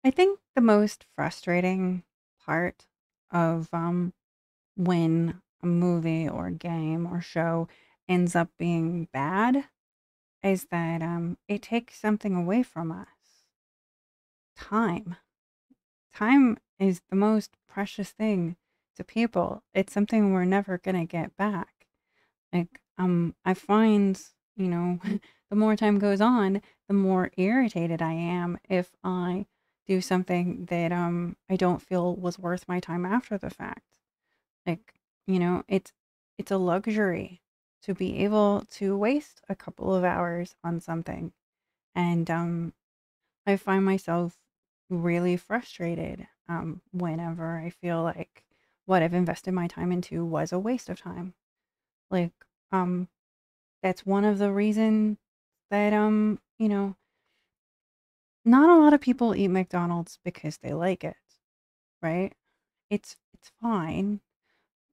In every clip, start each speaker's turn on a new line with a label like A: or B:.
A: I think the most frustrating part of when a movie or game or show ends up being bad is that it takes something away from us. Time. Time is the most precious thing to people. It's something we're never gonna get back. I find, you know, the more time goes on, the more irritated I am if I do something that I don't feel was worth my time after the fact. Like, it's a luxury to be able to waste a couple of hours on something. And I find myself really frustrated whenever I feel like what I've invested my time into was a waste of time. Like, um, that's one of the reasons that, not a lot of people eat McDonald's because they like it, right? It's fine.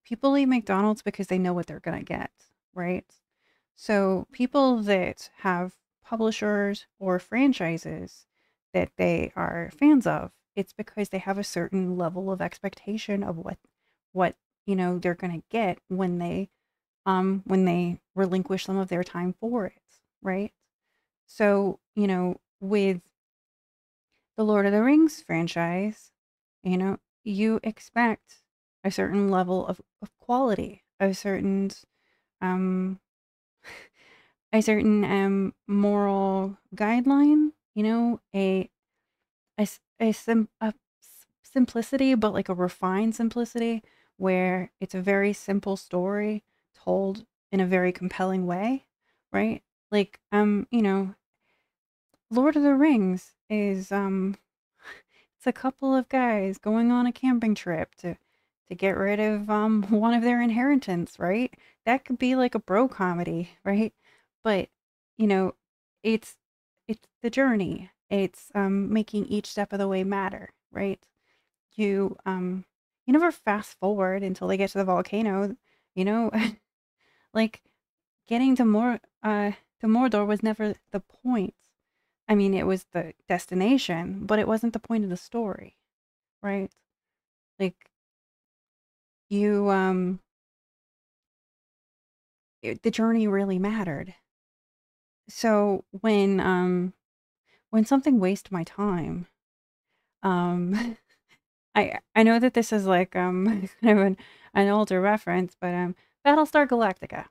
A: People eat McDonald's because they know what they're gonna get, right? So people that have publishers or franchises that they are fans of, it's because they have a certain level of expectation of what, they're gonna get when they relinquish some of their time for it, right? So, with the Lord of the Rings franchise, you expect a certain level of quality, um, a certain moral guideline, a simplicity, but like a refined simplicity where it's a very simple story told in a very compelling way, right? Like, Lord of the Rings is it's a couple of guys going on a camping trip to get rid of one of their inheritance, right? That could be like a bro comedy, right? But you know, it's it's the journey. It's making each step of the way matter, right? You never fast forward until they get to the volcano, you know, like getting to Mordor was never the point. I mean, it was the destination, but it wasn't the point of the story, right? Like you the journey really mattered. So when something wastes my time, um I know that this is like kind of an older reference, but Battlestar Galactica,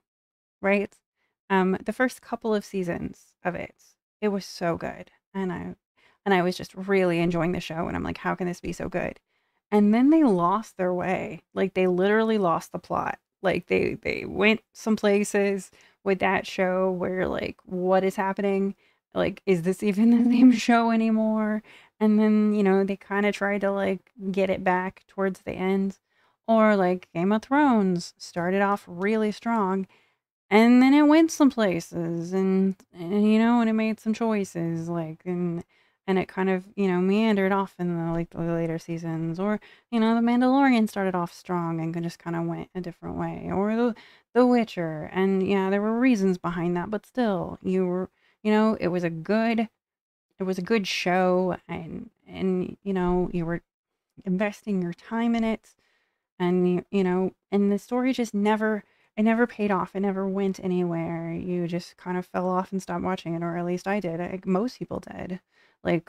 A: right? The first couple of seasons of it was so good. And I was just really enjoying the show and I'm like, how can this be so good? And then they lost their way. Like they literally lost the plot. Like they went some places with that show where like what is happening? Like is this even the same show anymore? And then, they kind of tried to like get it back towards the end. Or like Game of Thrones started off really strong and then it went some places and it made some choices, like, and it kind of, meandered off in the later seasons, or, The Mandalorian started off strong and just kind of went a different way, or The Witcher, and yeah, there were reasons behind that, but still, it was a good show, and you were investing your time in it, and and the story just never it never paid off. It never went anywhere. You just kind of fell off and stopped watching it, or at least I did. Most people did. Like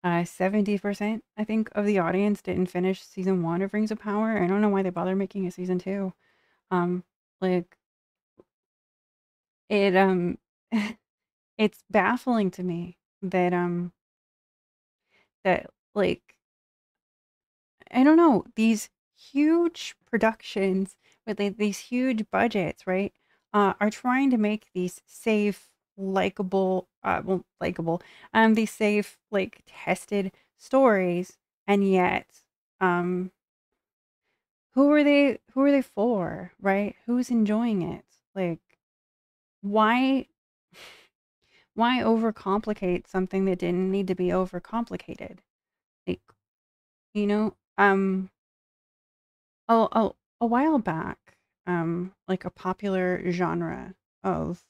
A: 70% I think of the audience didn't finish season 1 of Rings of Power. I don't know why they bother making a season 2. Um like it it's baffling to me that like I don't know, these huge productions with these huge budgets, right? Are trying to make these safe, likable, these safe, like tested stories, and yet, um, who are they for, right? Who's enjoying it? Like, why, why overcomplicate something that didn't need to be overcomplicated? Like, you know, um, a while back, like a popular genre of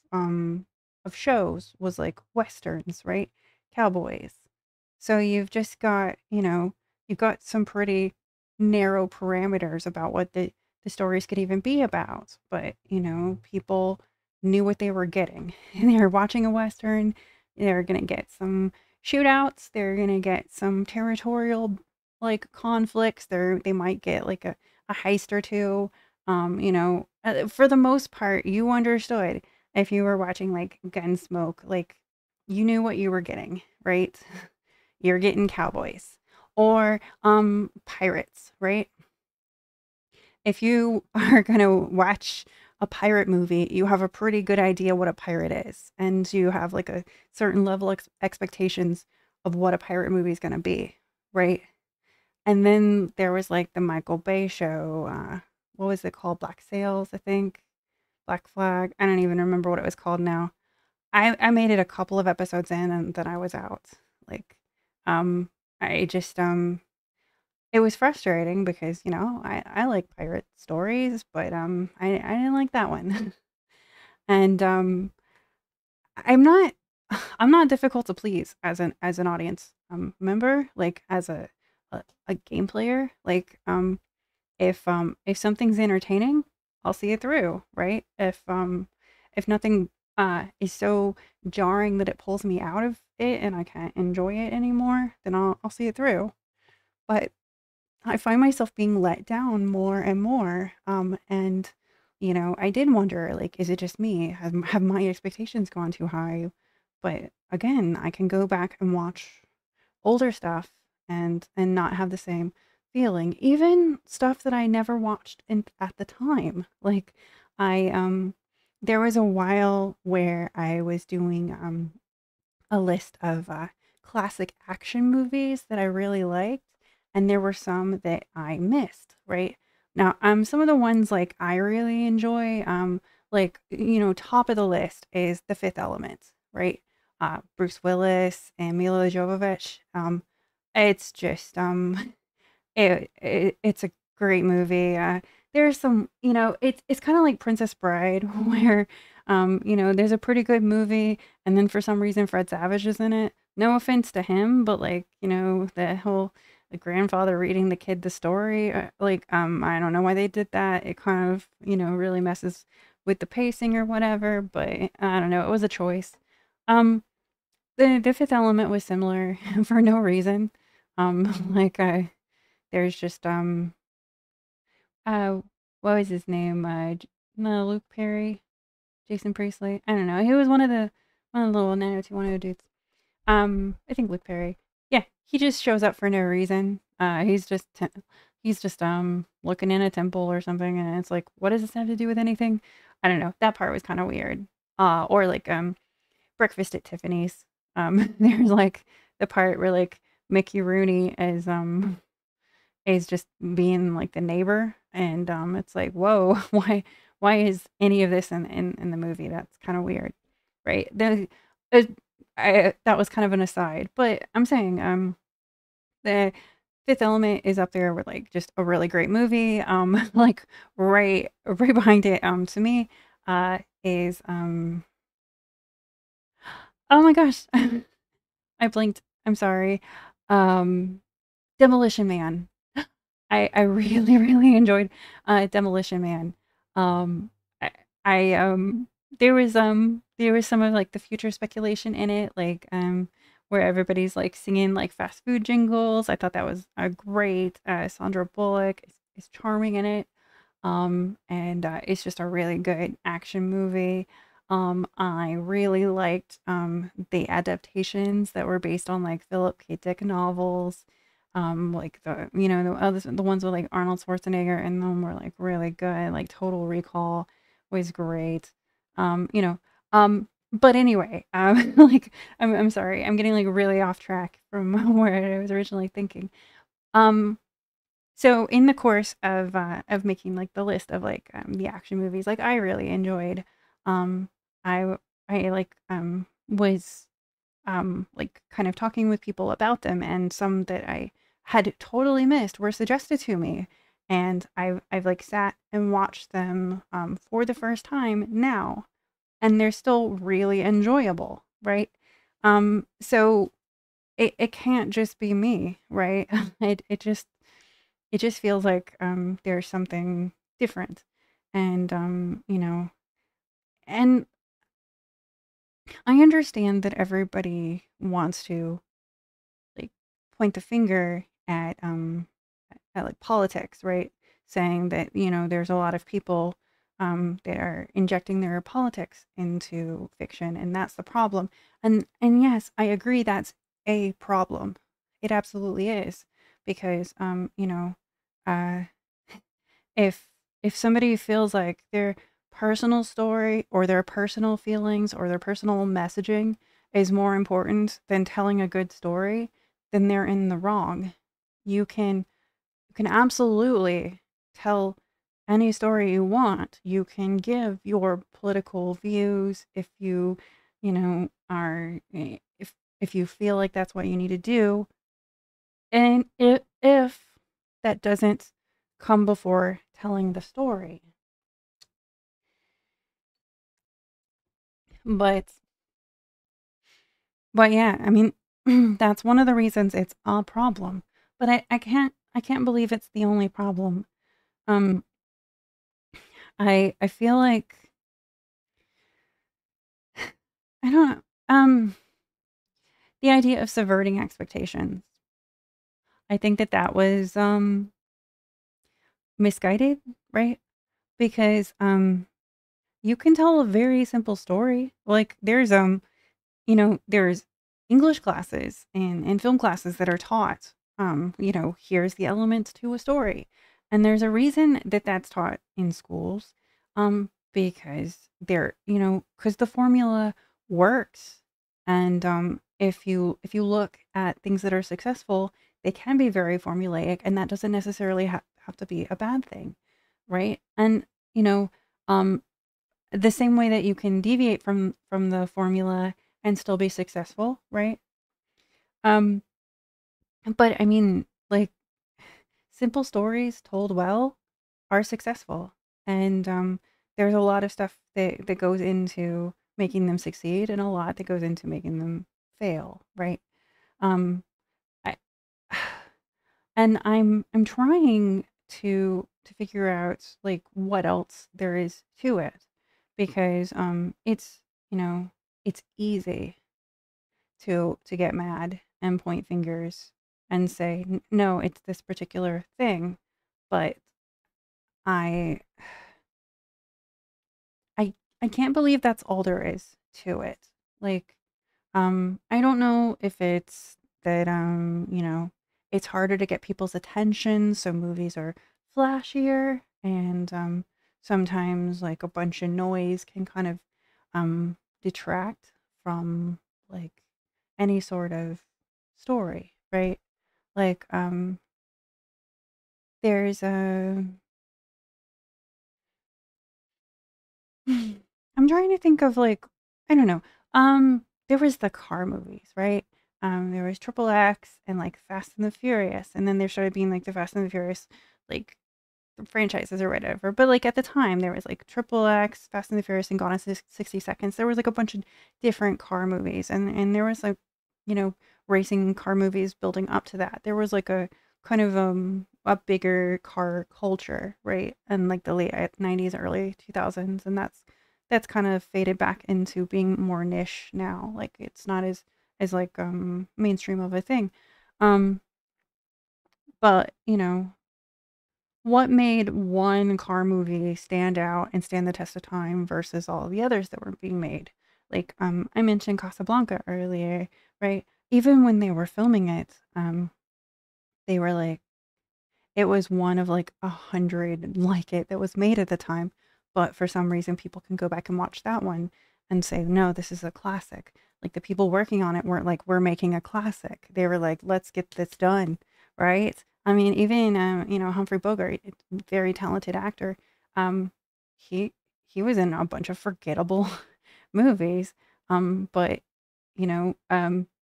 A: shows was like westerns, right? Cowboys. So you've just got, you've got some pretty narrow parameters about what the stories could even be about. But, people knew what they were getting. And they were watching a Western. They're going to get some shootouts. They're going to get some territorial like conflicts. They might get like a heist or two. For the most part, you understood if you were watching like Gunsmoke, like you knew what you were getting, right? You're getting cowboys or pirates, right? If you are going to watch a pirate movie, you have a pretty good idea what a pirate is, and you have like a certain level of expectations of what a pirate movie is going to be, right? And then there was like the Michael Bay show. What was it called? Black Sails, I think. Black Flag. I don't even remember what it was called now. I made it a couple of episodes in and then I was out. Like, um, I just it was frustrating because I like pirate stories, but I didn't like that one. And I'm not I'm not difficult to please as an audience member, like as a game player. Like if something's entertaining, I'll see it through, right? If nothing is so jarring that it pulls me out of it and I can't enjoy it anymore, then I'll see it through. But I find myself being let down more and more. And I did wonder, like, is it just me? Have my expectations gone too high? But again, I can go back and watch older stuff and not have the same feeling. Even stuff that I never watched at the time. Like I there was a while where I was doing a list of classic action movies that I really liked, and there were some that I missed, right? Now, some of the ones like I really enjoy, like top of the list is The Fifth Element, right? Bruce Willis and Mila Jovovich. It's just it's a great movie. There's some, it's kind of like Princess Bride, where, there's a pretty good movie, and then for some reason Fred Savage is in it. No offense to him, but like, the whole the grandfather reading the kid the story, like, I don't know why they did that. It kind of, really messes with the pacing or whatever, but I don't know. It was a choice. Um, the Fifth Element was similar for no reason. Like there's just uh what was his name? No, Luke Perry, Jason Priestley. I don't know. He was one of the little 90210 dudes. I think Luke Perry. Yeah, he just shows up for no reason. He's just looking in a temple or something, and it's like, what does this have to do with anything? I don't know. That part was kind of weird. Or like Breakfast at Tiffany's. There's like the part where like Mickey Rooney is just being like the neighbor, and it's like, whoa, why is any of this in the movie? That's kind of weird, right? Uh, that was kind of an aside, but I'm saying the Fifth Element is up there with like just a really great movie. Like right behind it, to me, is oh my gosh, I blinked. I'm sorry. Um, Demolition Man. I really, really enjoyed Demolition Man. Um I there was some of like the future speculation in it, like where everybody's like singing like fast food jingles. I thought that was a great. Sandra Bullock is charming in it. And it's just a really good action movie. I really liked the adaptations that were based on like Philip K. Dick novels. Like the ones with like Arnold Schwarzenegger in them were like really good. Like Total Recall was great. Um, you know, but anyway, like I'm sorry, I'm getting like really off track from where I was originally thinking. Um, so in the course of making like the list of like the action movies, like I really enjoyed, um, I like was like kind of talking with people about them, and some that I had totally missed were suggested to me, and I've like sat and watched them for the first time now, and they're still really enjoyable, right? So it can't just be me, right? It just feels like there's something different. And and I understand that everybody wants to like point the finger at like politics, right? Saying that, there's a lot of people that are injecting their politics into fiction, and that's the problem. And yes, I agree that's a problem. It absolutely is because uh, if if somebody feels like their personal story or their personal feelings or their personal messaging is more important than telling a good story, then they're in the wrong. You can absolutely tell any story you want. You can give your political views if if you feel like that's what you need to do. And if that doesn't come before telling the story. But but yeah, I mean that's one of the reasons it's a problem. But I can't believe it's the only problem. Um I feel like I don't know. The idea of subverting expectations. I think that that was misguided, right? Because you can tell a very simple story. Like there's English classes and film classes that are taught. Here's the elements to a story, and there's a reason that that's taught in schools, because because the formula works, and if you look at things that are successful, they can be very formulaic, and that doesn't necessarily have to be a bad thing, right? And you know, um, the same way that you can deviate from the formula and still be successful, right? Um, but I mean, like simple stories told well are successful, and there's a lot of stuff that goes into making them succeed, and a lot that goes into making them fail, right? Um, I and I'm trying to figure out like what else there is to it because it's you know it's easy to get mad and point fingers and say no, it's this particular thing, but I I I can't believe that's all there is to it. Like I don't know if it's that it's harder to get people's attention, so movies are flashier and sometimes like a bunch of noise can kind of detract from like any sort of story, right? Like there's a I'm trying to think of like I don't know. There was the car movies, right? There was Triple X and like Fast and the Furious, and then there started being like the Fast and the Furious like franchises or whatever. But like at the time, there was like Triple X, Fast and the Furious, and Gone in 60 Seconds. There was like a bunch of different car movies, and there was like you know racing car movies building up to that. There was like a kind of a bigger car culture, right? And like the late 90s, early 2000s, and that's kind of faded back into being more niche now. Like it's not as like mainstream of a thing. Um, but what made one car movie stand out and stand the test of time versus all the others that were being made? Like, I mentioned Casablanca earlier, right? Even when they were filming it, they were like, it was one of like 100 like it that was made at the time. But for some reason, people can go back and watch that one and say, no, this is a classic. Like the people working on it weren't like, we're making a classic. They were like, let's get this done, right? I mean, even Humphrey Bogart, very talented actor. Um, he he was in a bunch of forgettable movies, but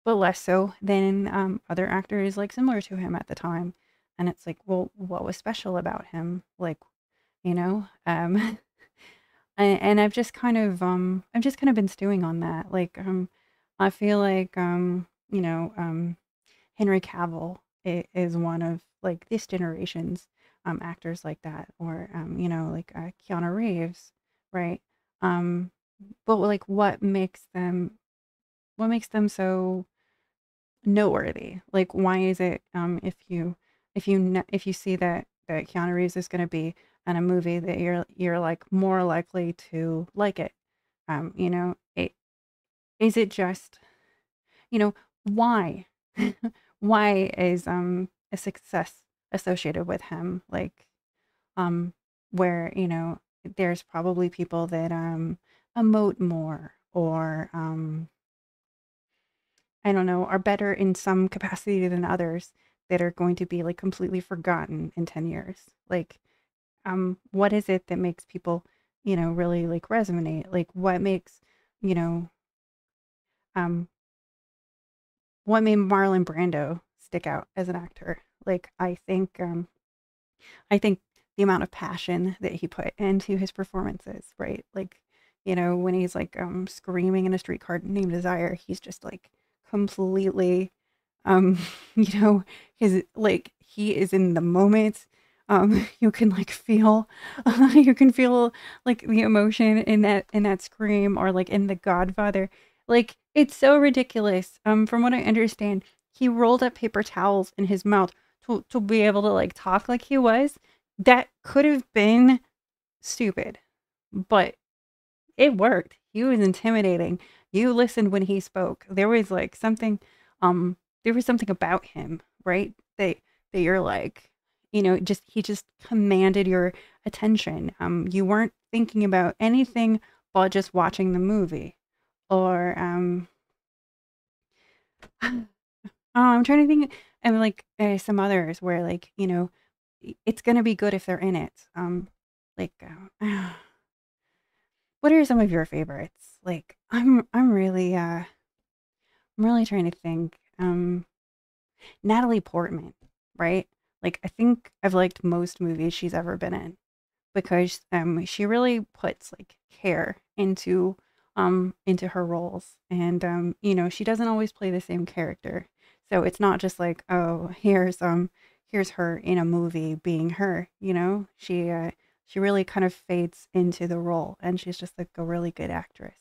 A: but less so than other actors like similar to him at the time. And it's like, well, what was special about him? Like, you know, and I've just kind of been stewing on that. Like, I feel like, Henry Cavill is one of like this generation's actors like that, or you know, like Keanu Reeves, right? Um, but like, what makes them so noteworthy? Like, why is it if you see that Keanu Reeves is going to be in a movie that you're like more likely to like it? You know, is it just, you know, why? Why is a success associated with him? Like, um, where, you know, there's probably people that emote more, or I don't know, are better in some capacity than others, that are going to be like completely forgotten in 10 years. Like, what is it that makes people, you know, really like resonate? Like, what makes, you know, um what made Marlon Brando stick out as an actor? Like, I think the amount of passion that he put into his performances, right? Like, you know, when he's like screaming in A Streetcar Named Desire, he's just like completely um you know, his like he is in the moment. You can like feel you can feel like the emotion in that scream, or like in The Godfather. Like, it's so ridiculous. From what I understand, he rolled up paper towels in his mouth to be able to like talk like he was. That could have been stupid, but it worked. He was intimidating. You listened when he spoke. There was like something, um, there was something about him, right? That you're like, you know, just he just commanded your attention. You weren't thinking about anything but just watching the movie. Or oh, I'm trying to think, and like some others where like, you know, it's gonna be good if they're in it. Like, what are some of your favorites? Like, I'm really trying to think. Natalie Portman, right? Like, I think I've liked most movies she's ever been in, because she really puts like care into her roles, and you know, she doesn't always play the same character. So it's not just like, oh, here's her in a movie being her, you know? She really kind of fades into the role, and she's just like a really good actress.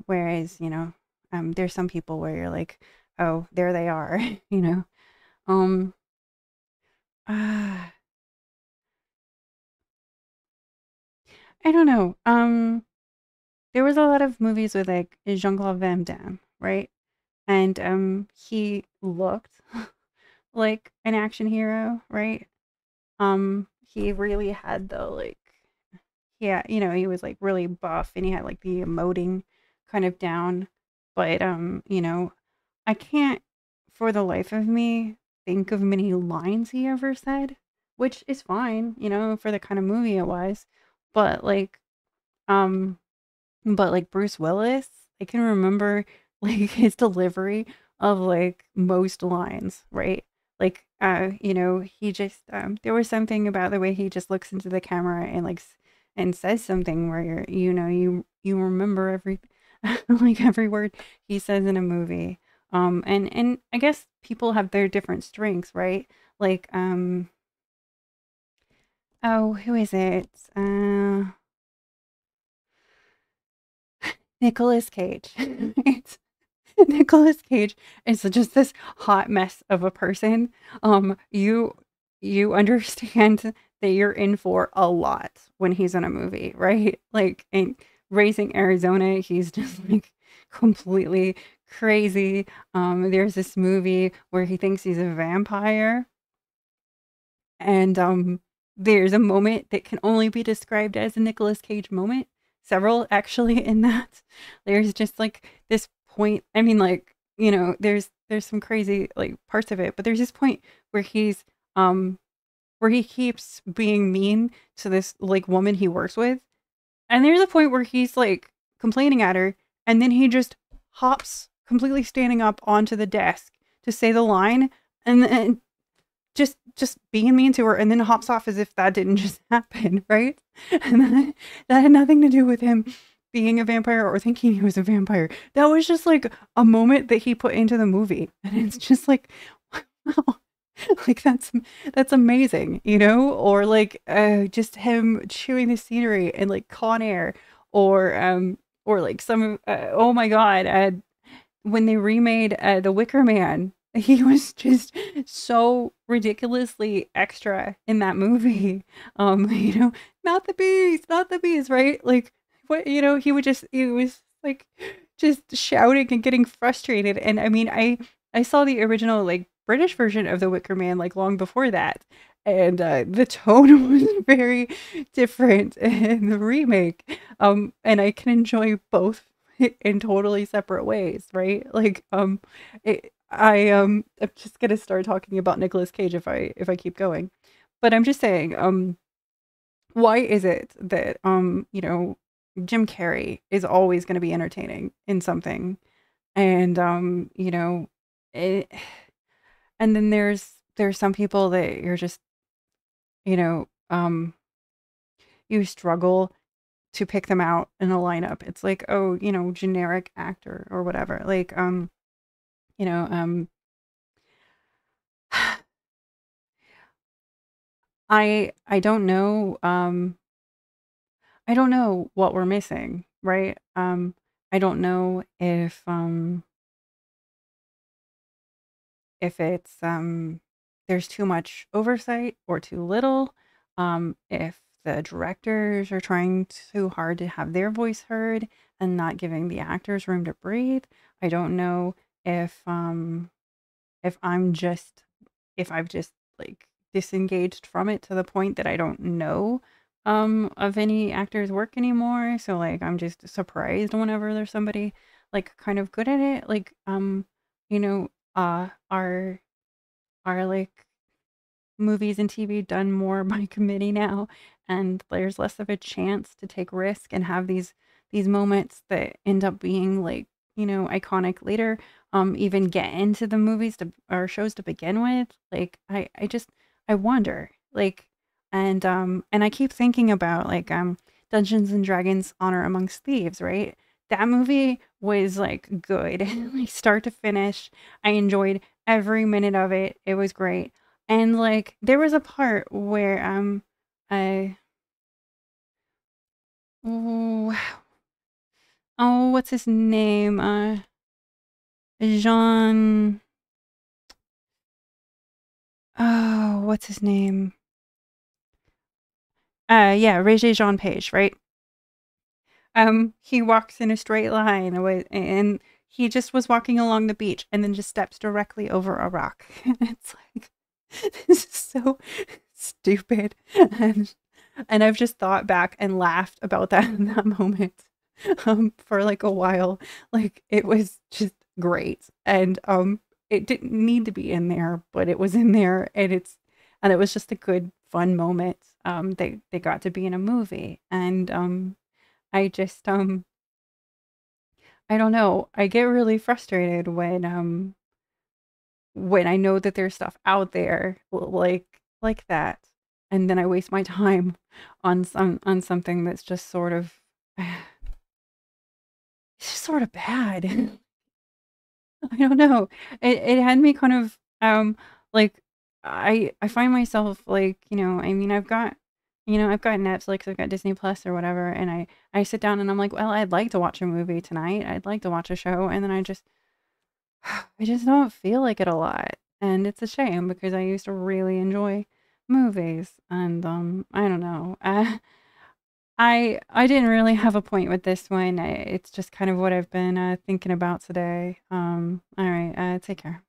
A: Whereas, you know, there's some people where you're like, oh, there they are, you know. Um ah, I don't know. There was a lot of movies with like Jean-Claude Van Damme, right? And he looked like an action hero, right? He really had the like, yeah, you know, he was like really buff, and he had like the emoting kind of down. But you know, I can't for the life of me think of many lines he ever said, which is fine, you know, for the kind of movie it was. But like, um but like Bruce Willis, I can remember like his delivery of like most lines, right? Like, you know, he just there was something about the way he just looks into the camera and like and says something where you're, you know, you remember every like every word he says in a movie. And I guess people have their different strengths, right? Like, oh, who is it? Nicolas Cage. It's Nicolas Cage is just this hot mess of a person. You understand that you're in for a lot when he's in a movie, right? Like in Raising Arizona, he's just like completely crazy. There's this movie where he thinks he's a vampire, and there's a moment that can only be described as a Nicolas Cage moment. Several actually in that. There's just like this point. I mean, like, you know, there's some crazy like parts of it, but there's this point where um where he keeps being mean to this like woman he works with. And there's a point where he's like complaining at her, and then he just hops completely standing up onto the desk to say the line, and then just being mean to her, and then hops off as if that didn't just happen, right? And that had nothing to do with him being a vampire or thinking he was a vampire. That was just like a moment that he put into the movie, and it's just like, wow, like that's amazing, you know? Or like just him chewing the scenery and like Con Air, or like some oh my god, when they remade The Wicker Man, he was just so ridiculously extra in that movie. You know, not the bees, right? Like what, you know, he was like just shouting and getting frustrated. And I mean, I saw the original like British version of The Wicker Man like long before that. And the tone was very different in the remake. And I can enjoy both in totally separate ways, right? Like, I'm just gonna start talking about Nicolas Cage if I keep going, but I'm just saying, why is it that you know, Jim Carrey is always going to be entertaining in something, and you know, it, and then there's some people that you're just, you know, you struggle to pick them out in a lineup. It's like, oh, you know, generic actor or whatever. Like, you know, I don't know, I don't know what we're missing, right? I don't know if it's there's too much oversight or too little, if the directors are trying too hard to have their voice heard and not giving the actors room to breathe. I don't know if I'm just if I've just like disengaged from it to the point that I don't know of any actors work anymore. So like I'm just surprised whenever there's somebody like kind of good at it. Like you know, are like movies and TV done more by committee now, and there's less of a chance to take risk and have these moments that end up being like, you know, iconic later, even get into the movies to or shows to begin with. Like I just I wonder, like, and I keep thinking about like Dungeons and Dragons Honor Amongst Thieves, right? That movie was like good, like start to finish. I enjoyed every minute of it. It was great. And like there was a part where I oh, oh what's his name? Jean, oh, what's his name? Yeah, Regé Jean Page, right? He walks in a straight line away, and he just was walking along the beach and then just steps directly over a rock. It's like this is so stupid. And I've just thought back and laughed about that in that moment for like a while. Like it was just great. And it didn't need to be in there, but it was in there, and it was just a good fun moment. They got to be in a movie, and I just I don't know. I get really frustrated when I know that there's stuff out there like that, and then I waste my time on something that's just sort of it's just sort of bad. I don't know. It had me kind of like I find myself like, you know, I mean I've got, you know, I've got Netflix, I've got Disney Plus or whatever, and I sit down and I'm like, well, I'd like to watch a movie tonight. I'd like to watch a show, and then I just don't feel like it a lot. And it's a shame because I used to really enjoy movies, and I don't know. I didn't really have a point with this one. It's just kind of what I've been thinking about today. All right, take care.